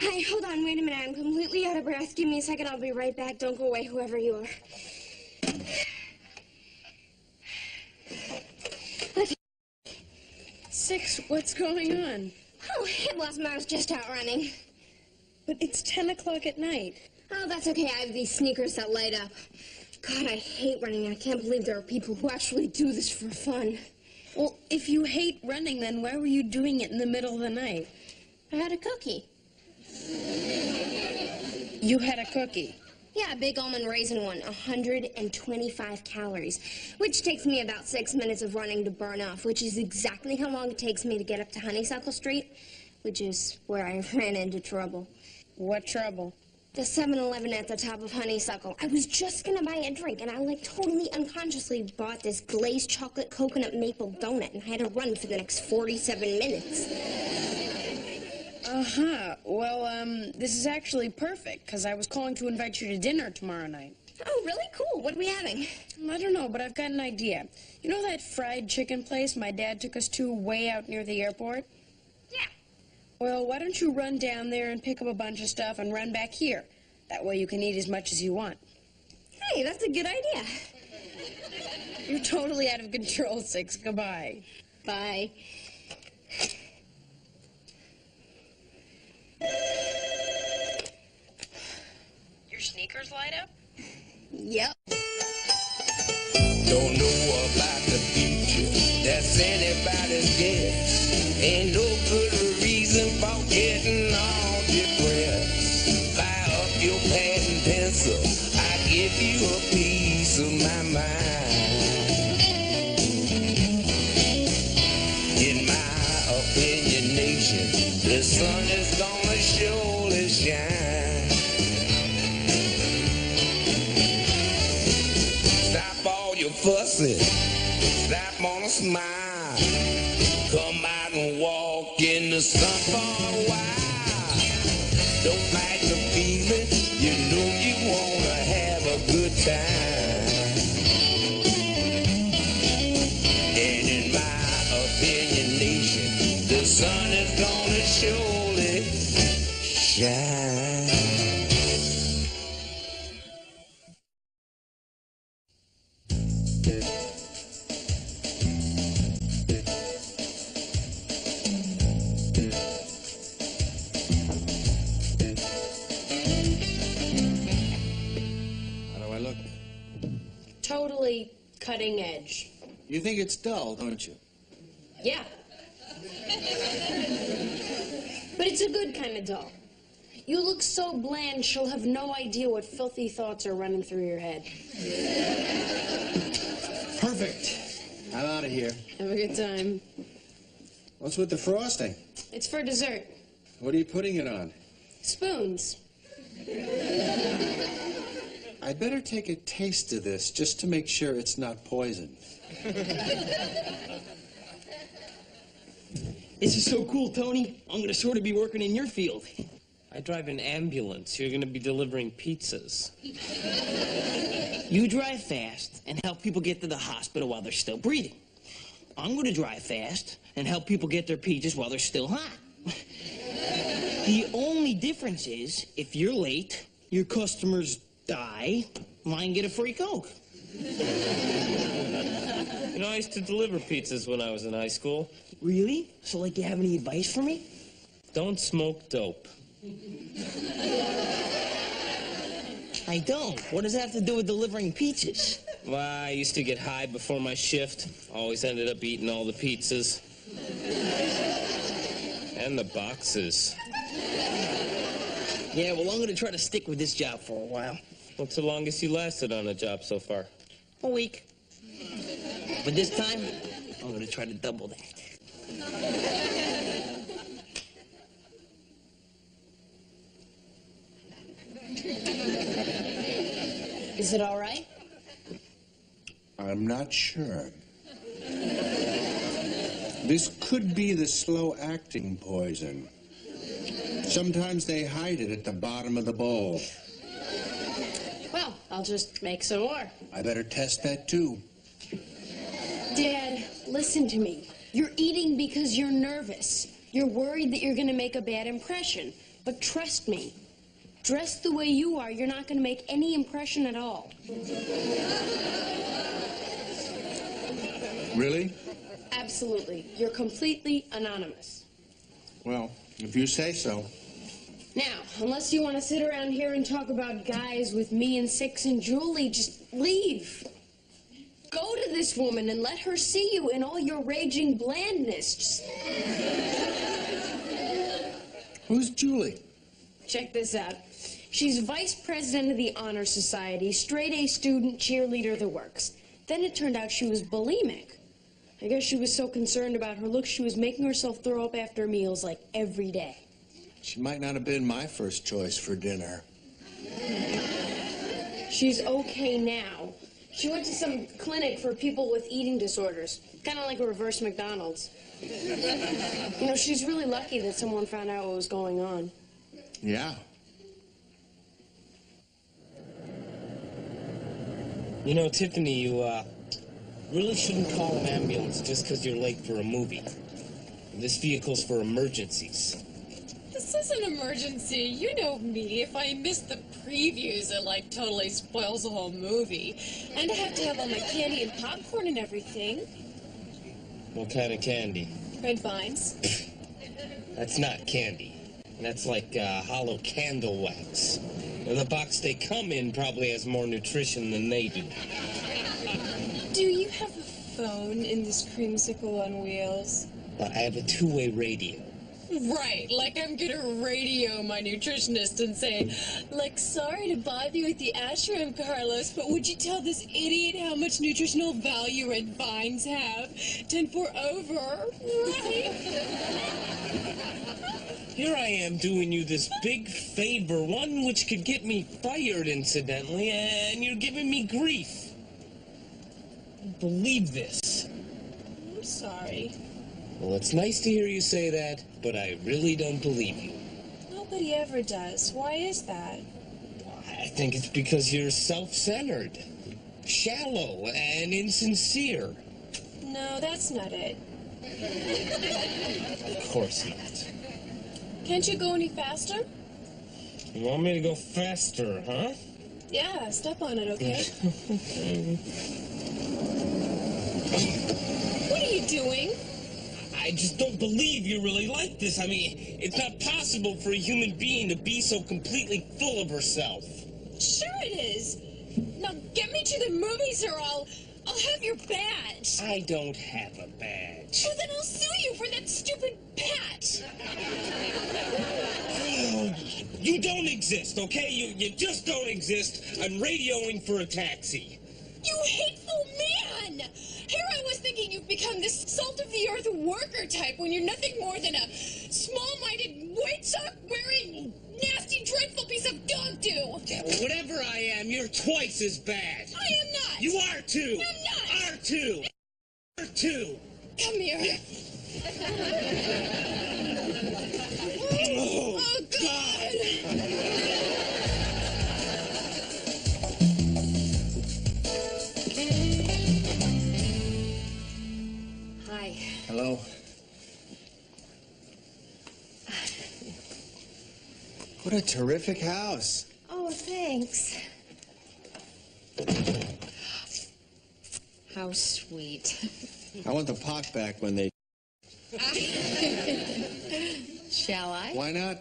Hi, hold on, wait a minute. I'm completely out of breath. Give me a second, I'll be right back. Don't go away, whoever you are. Okay. Six, what's going on? Oh, it lost I was just out running. But it's 10 o'clock at night. Oh, that's okay. I have these sneakers that light up. God, I hate running. I can't believe there are people who actually do this for fun. Well, if you hate running, then why were you doing it in the middle of the night? I had a cookie. You had a cookie? Yeah, a big almond raisin one, 125 calories, which takes me about 6 minutes of running to burn off, which is exactly how long it takes me to get up to Honeysuckle Street, which is where I ran into trouble. What trouble? The 7-Eleven at the top of Honeysuckle. I was just gonna buy a drink, and I, totally unconsciously bought this glazed chocolate coconut maple donut, and I had to run for the next 47 minutes. Uh-huh. Well, this is actually perfect, because I was calling to invite you to dinner tomorrow night. Oh, really? Cool. What are we having? I don't know, but I've got an idea. You know that fried chicken place my dad took us to way out near the airport? Yeah. Well, why don't you run down there and pick up a bunch of stuff and run back here? That way you can eat as much as you want. Hey, that's a good idea. You're totally out of control, Six. Goodbye. Bye. Your sneakers light up? Yep. Don't know about the future, that's anybody's guess. Ain't no good reason for getting all depressed. Fire up your pad and pencil, I give you a piece of my mind. In my opinion, nation, the sun is gonna surely shine. Stop all your fussing, stop on a smile. Come out and walk in the sun for a while. Don't fight the feeling, you know you wanna have a good time. And in my opinion, nation, the sun is gonna surely shine. Totally cutting edge. You think it's dull, don't you? Yeah. But it's a good kind of dull. You look so bland, she'll have no idea what filthy thoughts are running through your head. Perfect. I'm out of here. Have a good time. What's with the frosting? It's for dessert. What are you putting it on? Spoons. I'd better take a taste of this just to make sure it's not poison. This is so cool, Tony. I'm gonna sort of be working in your field. I drive an ambulance. You're gonna be delivering pizzas. You drive fast and help people get to the hospital while they're still breathing. I'm gonna drive fast and help people get their pizzas while they're still hot. The only difference is, if you're late, your customers die, mine get a free Coke. You know, I used to deliver pizzas when I was in high school. Really? So, you have any advice for me? Don't smoke dope. I don't. What does that have to do with delivering pizzas? Well, I used to get high before my shift. Always ended up eating all the pizzas. And the boxes. Yeah, well, I'm gonna try to stick with this job for a while. What's the longest you lasted on a job so far? A week. But this time, I'm gonna try to double that. Is it all right? I'm not sure. This could be the slow-acting poison. Sometimes they hide it at the bottom of the bowl. Well, I'll just make some more. I better test that, too. Dad, listen to me. You're eating because you're nervous. You're worried that you're going to make a bad impression. But trust me, dressed the way you are, you're not going to make any impression at all. Really? Absolutely. You're completely anonymous. Well, if you say so. Now, unless you want to sit around here and talk about guys with me and Six and Julie, just leave. Go to this woman and let her see you in all your raging blandness. Just Who's Julie? check this out. She's vice president of the Honor Society, straight A student, cheerleader, the works. Then it turned out she was bulimic. I guess she was so concerned about her looks, she was making herself throw up after meals like every day. She might not have been my first choice for dinner. She's okay now. She went to some clinic for people with eating disorders, kind of like a reverse McDonald's. You know, she's really lucky that someone found out what was going on. Yeah. You know, Tiffany, you really shouldn't call an ambulance just because you're late for a movie. This vehicle's for emergencies. This is an emergency. You know me. If I miss the previews, it like totally spoils the whole movie. And I have to have all my candy and popcorn and everything. What kind of candy? Red vines. That's not candy. That's like hollow candle wax. And the box they come in probably has more nutrition than they do. Do you have a phone in this creamsicle on wheels? But I have a two-way radio. Right, like I'm gonna radio my nutritionist and say, like, sorry to bother you with the ashram, Carlos, but would you tell this idiot how much nutritional value red vines have? 10-4 over, right? Here I am doing you this big favor, one which could get me fired, incidentally, and you're giving me grief. Believe this. I'm sorry. Well, it's nice to hear you say that, but I really don't believe you. Nobody ever does. Why is that? I think it's because you're self-centered, shallow, and insincere. No, that's not it. Of course not. Can't you go any faster? You want me to go faster, huh? Yeah, step on it, okay? What are you doing? I just don't believe you really like this. I mean, it's not possible for a human being to be so completely full of herself. Sure it is. Now get me to the movies or I'll have your badge. I don't have a badge. Oh, then I'll sue you for that stupid patch. You don't exist, okay? You just don't exist. I'm radioing for a taxi. You hateful man! Here I was thinking you've become this salt-of-the-earth worker type when you're nothing more than a small-minded, white sock-wearing, nasty, dreadful piece of dog do. Yeah, well, whatever I am, you're twice as bad. I am not. You are too. I'm not. Are too. Are too. Come here. Oh, God! Hi. Hello. What a terrific house. Oh, thanks. How sweet. I want the pot back when they... Shall I? Why not?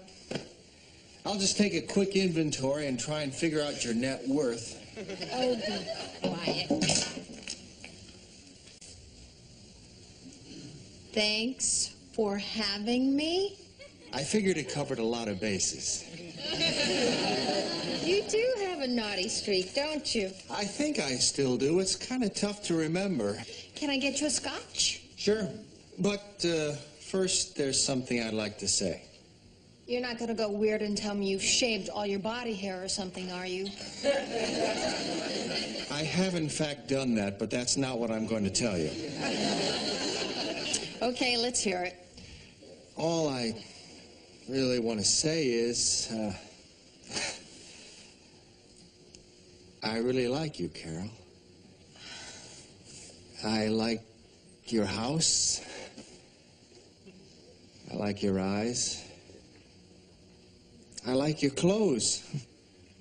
I'll just take a quick inventory and try and figure out your net worth. Oh, be quiet. Thanks for having me. I figured it covered a lot of bases. You do have a naughty streak, don't you? I think I still do. It's kind of tough to remember. Can I get you a scotch? Sure. But first, there's something I'd like to say. You're not going to go weird and tell me you've shaved all your body hair or something, are you? I have, in fact, done that, but that's not what I'm going to tell you. Okay, let's hear it. All I really want to say is, I really like you, Carol. I like your house. I I like your eyes. I like your clothes.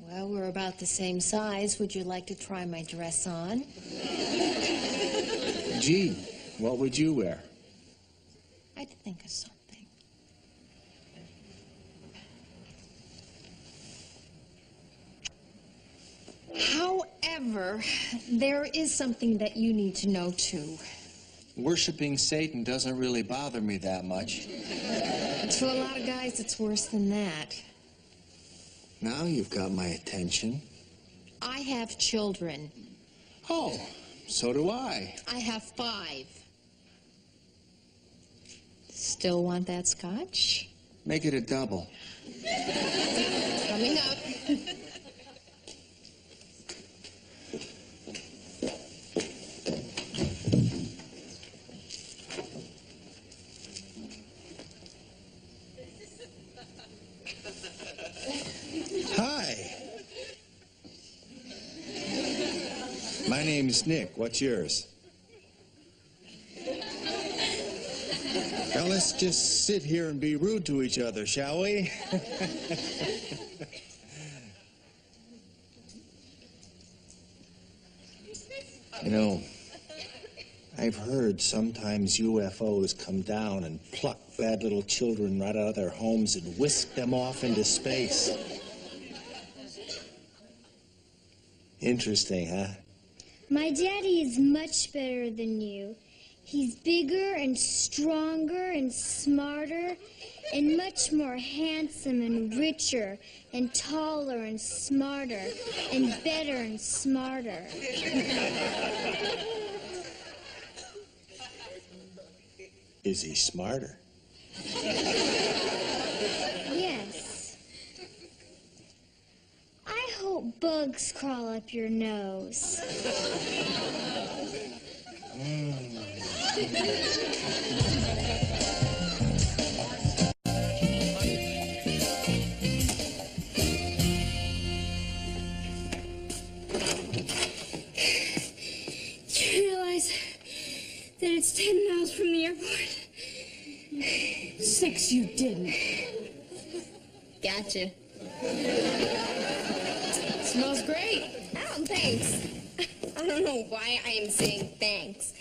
Well, we're about the same size. Would you like to try my dress on? Gee, what would you wear? I'd think of something. However, there is something that you need to know, too. Worshipping Satan doesn't really bother me that much. To a lot of guys, it's worse than that. Now you've got my attention. I have children. Oh, so do I. I have 5. Still want that scotch? Make it a double. Coming up. Hi. My name's Nick. What's yours? Now let's just sit here and be rude to each other, shall we? You know, I've heard sometimes UFOs come down and pluck bad little children right out of their homes and whisk them off into space. Interesting, huh? My daddy is much better than you. He's bigger and stronger and smarter and much more handsome and richer and taller and smarter and better and smarter. Is he smarter? Yes. I hope bugs crawl up your nose. Do you realize that it's 10 miles from the airport? 6, you didn't. Gotcha. Smells great. Oh, thanks. I don't know why I am saying thanks.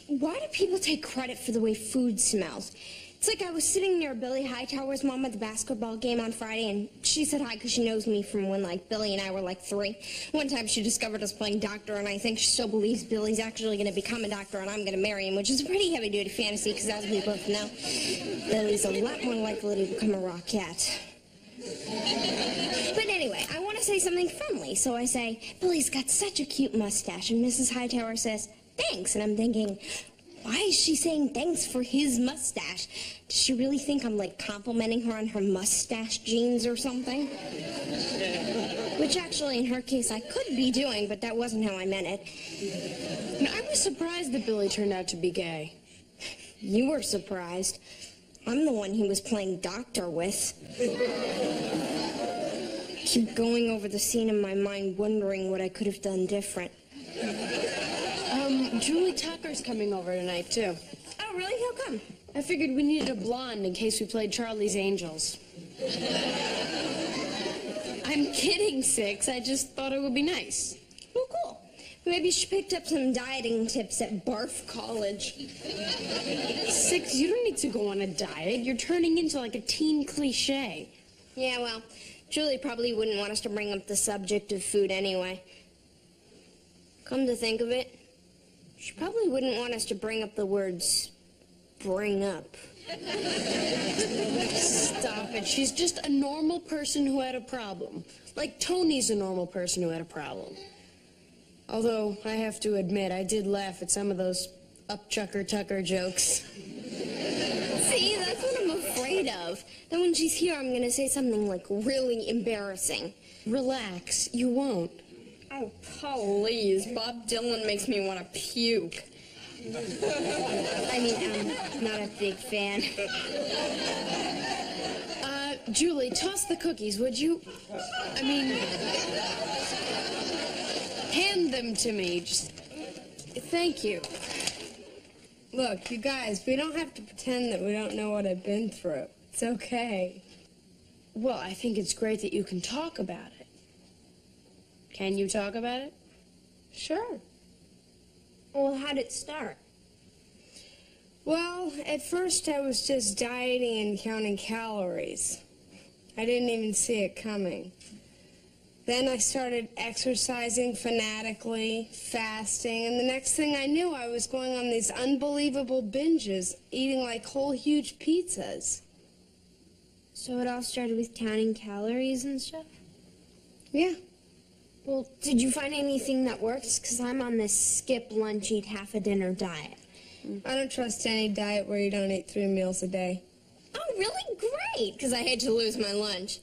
Why do people take credit for the way food smells? It's like I was sitting near Billy Hightower's mom at the basketball game on Friday, and she said hi because she knows me from when, like, Billy and I were, like, 3. One time she discovered us playing doctor, and I think she still believes Billy's actually going to become a doctor and I'm going to marry him, which is a pretty heavy-duty fantasy because, as we both know, Billy's a lot more likely to become a rockette. But anyway, I want to say something friendly, so I say, Billy's got such a cute mustache, and Mrs. Hightower says, thanks, and I'm thinking, why is she saying thanks for his mustache? Does she really think I'm, like, complimenting her on her mustache genes or something? Which actually, in her case, I could be doing, but that wasn't how I meant it. I was surprised that Billy turned out to be gay. You were surprised. I'm the one he was playing doctor with. Keep going over the scene in my mind, wondering what I could have done different. Julie Tucker's coming over tonight, too. Oh, really? How come? I figured we needed a blonde in case we played Charlie's Angels. I'm kidding, 6. I just thought it would be nice. Oh, cool. Maybe she picked up some dieting tips at Barf College. 6, you don't need to go on a diet. You're turning into like a teen cliche. Yeah, well, Julie probably wouldn't want us to bring up the subject of food anyway. Come to think of it, she probably wouldn't want us to bring up the words, bring up. Stop it. She's just a normal person who had a problem. Like Tony's a normal person who had a problem. Although, I have to admit, I did laugh at some of those up-chucker Tucker jokes. See, that's what I'm afraid of. Then when she's here, I'm going to say something, like, really embarrassing. Relax. You won't. Oh, please. Bob Dylan makes me want to puke. I mean, I'm not a big fan. Julie, toss the cookies, would you? I mean, hand them to me. Just, thank you. Look, you guys, we don't have to pretend that we don't know what I've been through. It's okay. Well, I think it's great that you can talk about it. Can you talk about it? Sure. Well, how'd it start? Well, at first I was just dieting and counting calories. I didn't even see it coming. Then I started exercising fanatically, fasting, and the next thing I knew, I was going on these unbelievable binges, eating like whole huge pizzas. So it all started with counting calories and stuff? Yeah. Well, did you find anything that works? Because I'm on this skip lunch, eat half a dinner diet. I don't trust any diet where you don't eat 3 meals a day. Oh, really? Great, because I hate to lose my lunch.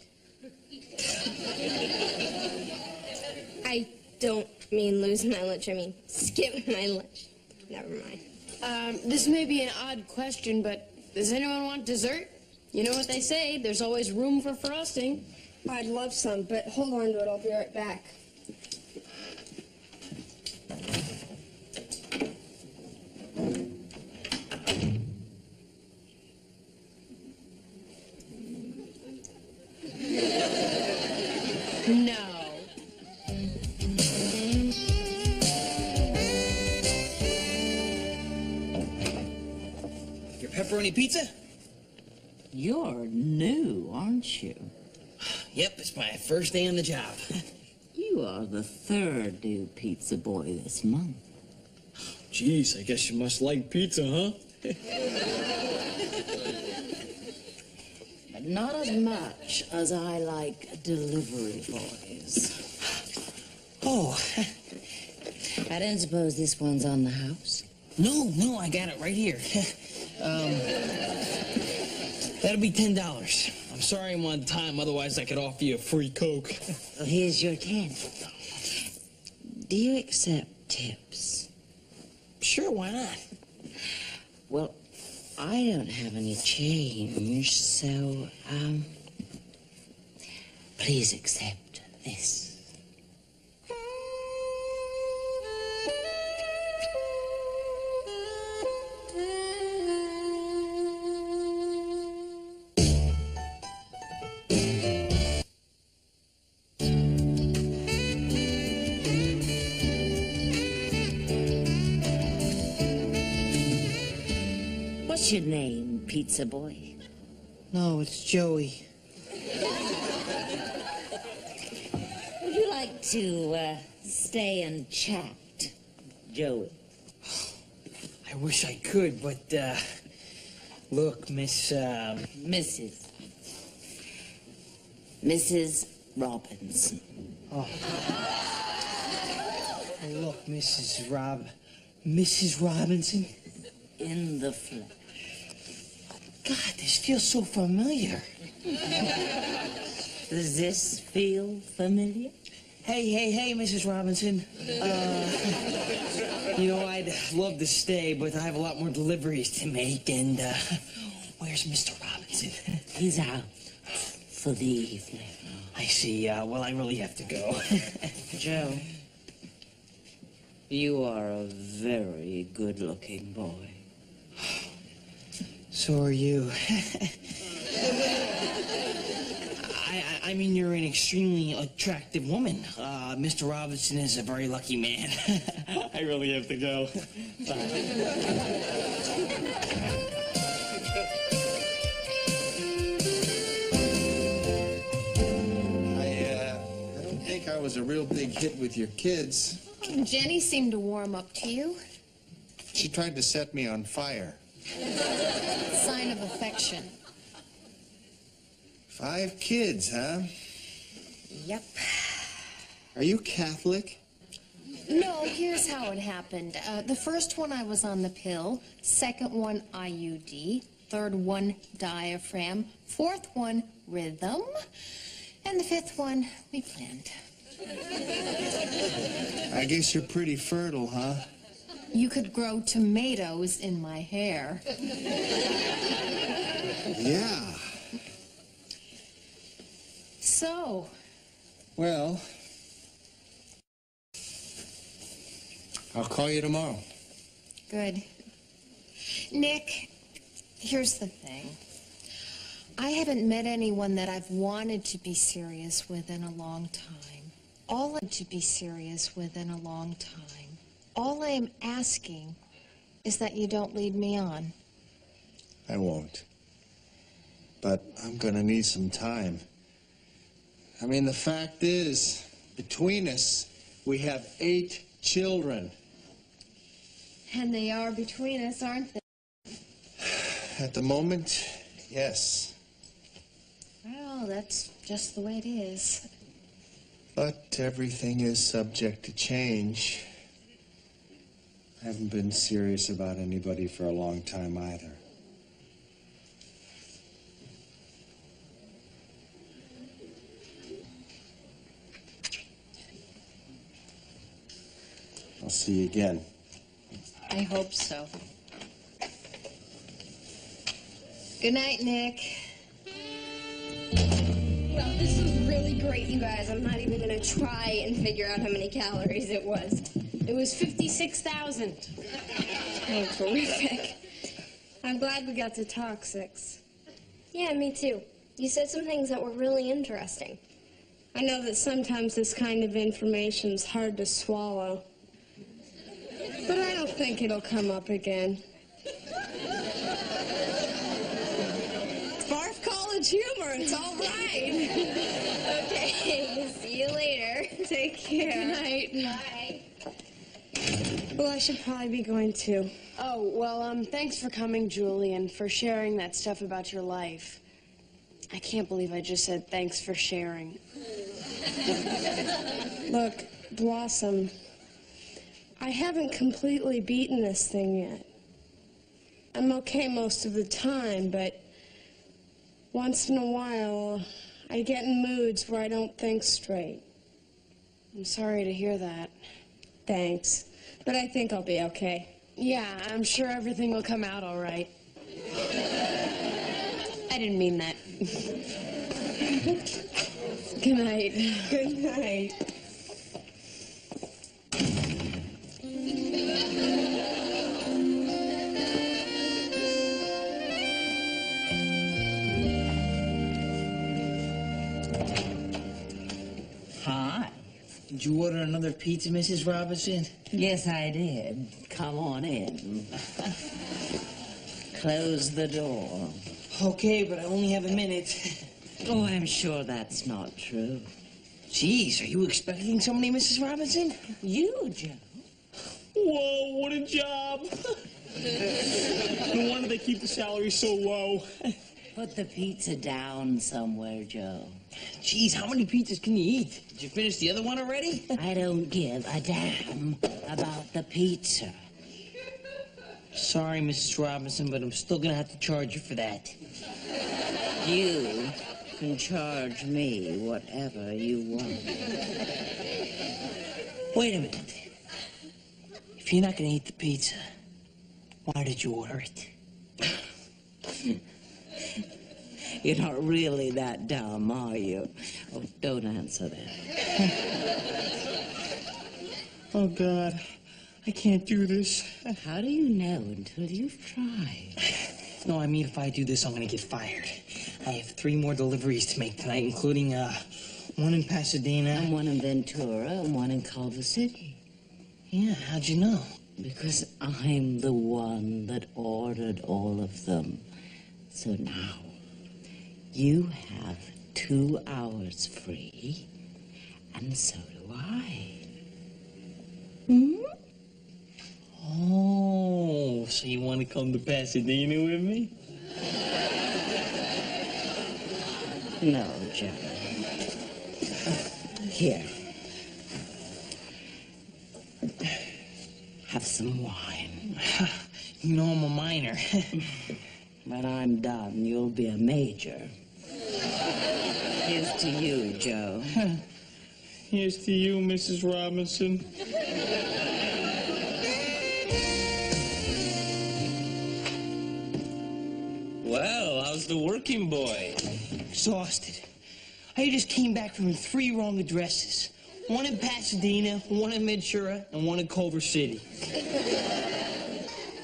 I don't mean lose my lunch, I mean skip my lunch. Never mind. This may be an odd question, but does anyone want dessert? You know what they say, there's always room for frosting. I'd love some, but hold on to it, I'll be right back. No. Your pepperoni pizza? You're new, aren't you? Yep, it's my first day on the job. You are the 3rd new pizza boy this month. Jeez, I guess you must like pizza, huh? But not as much as I like delivery boys. Oh, I don't suppose this one's on the house? no, I got it right here. That'll be $10. I'm sorry I'm on time, otherwise I could offer you a free Coke. Well, here's your 10. Do you accept tips? Sure, why not? Well, I don't have any change, so, please accept this. What's your name, pizza boy? No, it's Joey. Would you like to, stay and chat, Joey? I wish I could, but, look, Mrs. Robinson. Oh, look, Mrs. Robinson? In the flesh. God, this feels so familiar. Does this feel familiar? Hey, Mrs. Robinson. You know, I'd love to stay, but I have a lot more deliveries to make, and, where's Mr. Robinson? He's out for the evening. I see. Well, I really have to go. Joe, you are a very good-looking boy. So are you. I mean, you're an extremely attractive woman. Mr. Robinson is a very lucky man. I really have to go. Bye. I don't think I was a real big hit with your kids. Jenny seemed to warm up to you. She tried to set me on fire. Sign of affection. 5 kids, huh? Yep. Are you Catholic? No, here's how it happened. The first one I was on the pill, second one IUD, third one diaphragm, fourth one rhythm, and the fifth one we planned. I guess you're pretty fertile, huh? You could grow tomatoes in my hair. Yeah. So? Well, I'll call you tomorrow. Good. Nick, here's the thing. I haven't met anyone that I've wanted to be serious with in a long time. All I am asking is that you don't lead me on. I won't. But I'm gonna need some time. I mean, the fact is, between us, we have 8 children. And they are between us, aren't they? At the moment, yes. Well, that's just the way it is. But everything is subject to change. I haven't been serious about anybody for a long time either. I'll see you again. I hope so. Good night, Nick. Well, this was really great, you guys. I'm not even gonna try and figure out how many calories it was. It was 56,000. Oh, terrific. I'm glad we got to talk, Six. Yeah, me too. You said some things that were really interesting. I know that sometimes this kind of information's hard to swallow. But I don't think it'll come up again. Barf college humor, it's all right. Okay, see you later. Take care. Good night. Bye. Well, I should probably be going too. Oh, well, thanks for coming, Julie, and for sharing that stuff about your life. I can't believe I just said thanks for sharing. Look, Blossom, I haven't completely beaten this thing yet. I'm okay most of the time, but once in a while, I get in moods where I don't think straight. I'm sorry to hear that. Thanks, but I think I'll be okay. Yeah, I'm sure everything will come out all right. I didn't mean that. Good night. Good night. Hi. Did you order another pizza, Mrs. Robinson? Yes, I did. Come on in. Close the door. Okay, but I only have a minute. Oh, I'm sure that's not true. Jeez, are you expecting somebody, Mrs. Robinson? You, Joe. Whoa, what a job. No wonder they keep the salary so low. Put the pizza down somewhere, Joe. Jeez, how many pizzas can you eat? Did you finish the other one already? I don't give a damn about the pizza. Sorry, Mrs. Robinson, but I'm still gonna have to charge you for that. You can charge me whatever you want. Wait a minute. If you're not gonna eat the pizza, why did you order it? You're not really that dumb, are you? Oh, don't answer that. Oh, God. I can't do this. How do you know until you've tried? No, I mean, if I do this, I'm gonna get fired. I have 3 more deliveries to make tonight, including, one in Pasadena. And one in Ventura and one in Culver City. Yeah, how'd you know? Because I'm the one that ordered all of them. So now, you have 2 hours free, and so do I. Hmm? Oh, so you want to come to Pasadena with me? No, Joe. Here. Have some wine. You know I'm a minor. When I'm done, you'll be a major. Here's to you, Joe. Here's to you, Mrs. Robinson. Well, how's the working boy? Exhausted. I just came back from 3 wrong addresses. One in Pasadena, one in Ventura, and one in Culver City.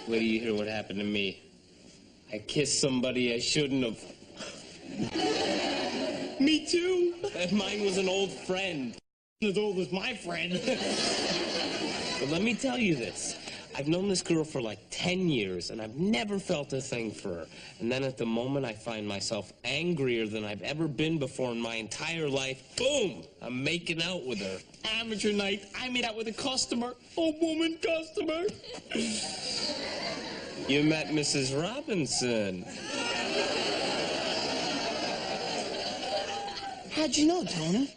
Wait till you hear what happened to me. I kissed somebody I shouldn't have. Me too. And mine was an old friend. As old as my friend. But let me tell you this. I've known this girl for like 10 years, and I've never felt a thing for her. And then at the moment, I find myself angrier than I've ever been before in my entire life. Boom! I'm making out with her. Amateur night. I made out with a customer. A woman customer. You met Mrs. Robinson. How'd you know, Tony?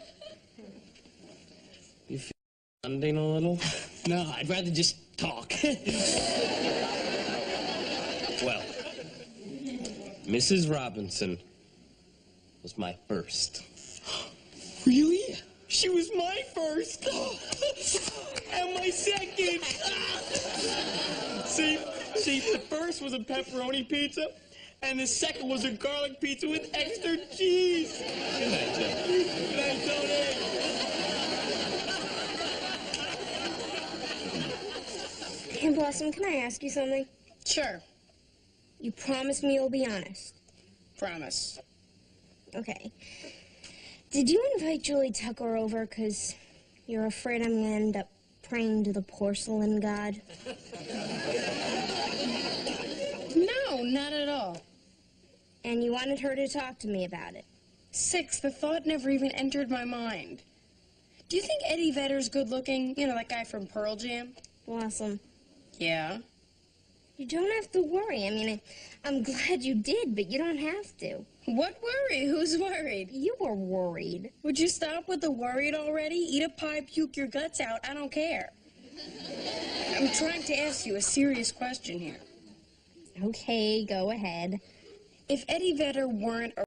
You feel bonding a little? No, I'd rather just talk. Well, Mrs. Robinson was my first. Really? She was my first. And my second. See, the first was a pepperoni pizza, and the second was a garlic pizza with extra cheese. Good night, Jeff. Good night, Tony. Hey, Blossom, can I ask you something? Sure. You promise me you'll be honest. Promise. Okay. Did you invite Julie Tucker over because you're afraid I'm going to end up praying to the porcelain god? No, not at all. And you wanted her to talk to me about it? 6, the thought never even entered my mind. Do you think Eddie Vedder's good looking? You know, that guy from Pearl Jam? Blossom. Yeah. You don't have to worry. I mean, I'm glad you did, but you don't have to. What worry? Who's worried? You were worried. Would you stop with the worried already? Eat a pie, puke your guts out. I don't care. I'm trying to ask you a serious question here. Okay, go ahead. If Eddie Vedder weren't